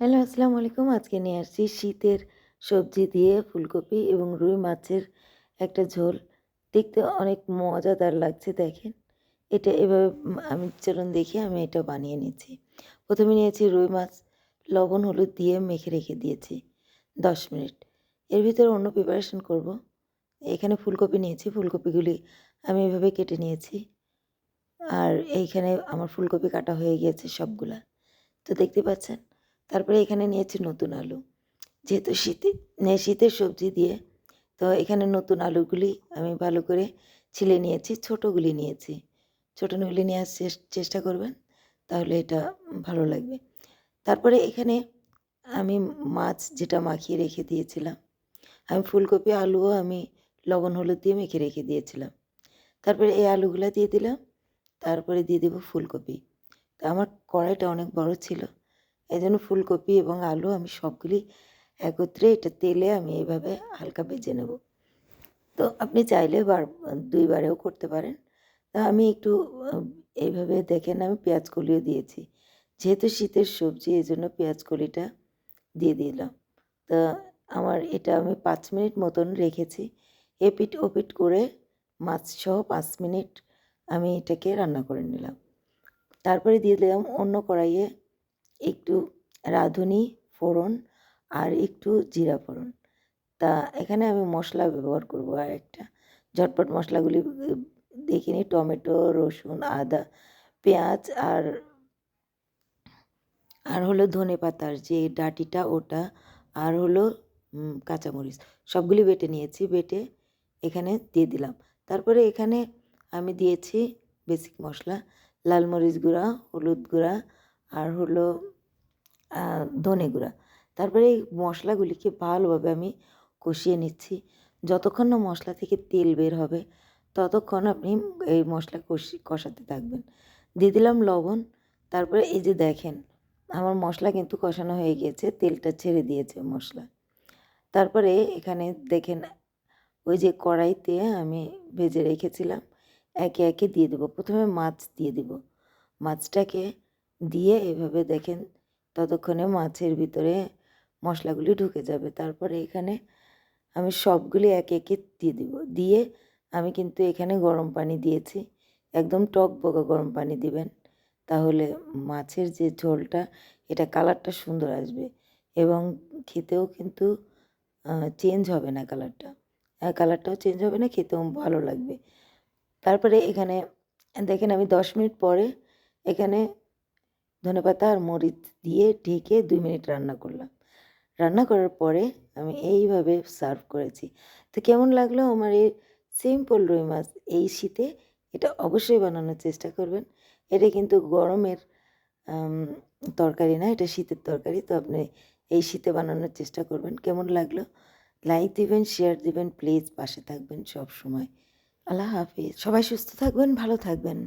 Hello, আসসালামু আলাইকুম। আজকে নিয়ে আসছি শীতের সবজি দিয়ে ফুলকপি এবং রুই মাছের একটা ঝোল। দেখতে অনেক মজাদার লাগছে দেখেন। এটা এভাবে আমি চলুন দেখি আমি এটা বানিয়ে নিচ্ছি। ১ম এ নিয়েছি রুই মাছ, লবণ হলুদ দিয়ে মেখে রেখে দিয়েছি ১০ মিনিট। এর ভিতরে অন্য প্রিপারেশন করব। এখানে ফুলকপি নিয়েছি, ফুলকপিগুলি আমি এভাবে কেটে নিয়েছি। আর এইখানে আমার ফুলকপি কাটা হয়ে গিয়েছে সবগুলা। তো দেখতে পাচ্ছেন। তারপরে এখানে নিয়েছি নতুন আলু। যেহেতু শীতের সবজি দিয়ে তো এখানে নতুন আলুগুলি আমি ভালো করে ছিলে নিয়েছি, ছোটোগুলি নিয়েছি। ছোটোগুলি নেওয়ার চেষ্টা করবেন, তাহলে এটা ভালো লাগবে। তারপরে এখানে আমি মাছ যেটা মাখিয়ে রেখে দিয়েছিলাম, আমি ফুলকপি, আলুও আমি লবণ হলুদ দিয়ে মেখে রেখে দিয়েছিলাম। তারপরে এই আলুগুলা দিয়ে দিলাম, তারপরে দিয়ে দেবো ফুলকপি। তো আমার কড়াইটা অনেক বড় ছিল। এজন্য ফুলকপি এবং আলু আমি সবগুলি একত্রে এটা তেলে আমি এভাবে হালকা ভেজে নেব। তো আপনি চাইলে ২ বারেও করতে পারেন। তা আমি একটু আ এইভাবে দেখেন আমি পেঁয়াজ কলিও দিয়েছি। যেহেতু শীতের সবজি এজন্য পেঁয়াজ কলিটা দিয়ে দিলাম। তা আমার এটা আমি ৫ মিনিট মতন রেখেছি। এপিঠ ওপিঠ করে মাছসহ ৫ মিনিট আমি এটাকে রান্না করে নিলাম। তারপরে দিয়ে দিলাম অন্য কড়াইয়ে একটু রাঁধুনি ফোড়ন আর একটু জিরা ফোড়ন। তা এখানে আমি মশলা ব্যবহার করব আরেকটা। ঝটপট মশলাগুলি দেখে নিই টমেটো, রসুন, আদা, পেঁয়াজ আর হলো ধনেপাতার যে ডাঁটিটা ওটা আর হলো কাঁচামরিচ সবগুলি বেটে নিয়েছি। বেটে এখানে দিয়ে দিলাম। তারপরে এখানে আমি দিয়েছি বেসিক মশলা, লাল মরিচ গুঁড়া, হলুদ গুঁড়া আর হলো ধনে গুঁড়া। তারপরে এই মশলাগুলিকে ভালোভাবে আমি কষিয়ে নিচ্ছি। যতক্ষণ না মশলা থেকে তেল বের হবে, ততক্ষণ আপনি এই মশলা কষাতে থাকবেন। দিয়ে দিলাম লবণ। তারপরে এই যে দেখেন, আমার মশলা কিন্তু কষানো হয়ে গিয়েছে, তেলটা ছেড়ে দিয়েছে মশলা। তারপরে এখানে দেখেন ওই যে কড়াইতে আমি ভেজে রেখেছিলাম, একে একে দিয়ে দেবো। ১ম এ মাছ দিয়ে দিব। মাছটাকে দিয়ে এভাবে দেখেন ততক্ষণে মাছের ভিতরে মশলাগুলি ঢুকে যাবে। তারপরে এখানে আমি সবগুলি একে একে দিয়ে দিব। দিয়ে আমি কিন্তু এখানে গরম পানি দিয়েছি। একদম টকবগা গরম পানি দিবেন। তাহলে মাছের যে ঝোলটা এটা কালারটা সুন্দর আসবে এবং খেতেও কিন্তু চেঞ্জ হবে না কালারটা। কালারটাও চেঞ্জ হবে না, খেতেও ভালো লাগবে। তারপরে এখানে দেখেন আমি ১০ মিনিট পরে এখানে ধনেপাতা আর মরিচ দিয়ে ঢেকে ২ মিনিট রান্না করলাম। রান্না করার পরে আমি এইভাবে সার্ভ করেছি। তো কেমন লাগলো আমার এই সিম্পল রুই মাছ এই শীতে? এটা অবশ্যই বানানোর চেষ্টা করবেন। এটা কিন্তু গরমের আম তরকারি না, এটা শীতের তরকারি। তো আপনি এই শীতে বানানোর চেষ্টা করবেন। কেমন লাগলো? লাইক দিবেন, শেয়ার দিবেন, প্লিজ পাশে থাকবেন সবসময়। আল্লাহ হাফিজ। সবাই সুস্থ থাকবেন, ভালো থাকবেন।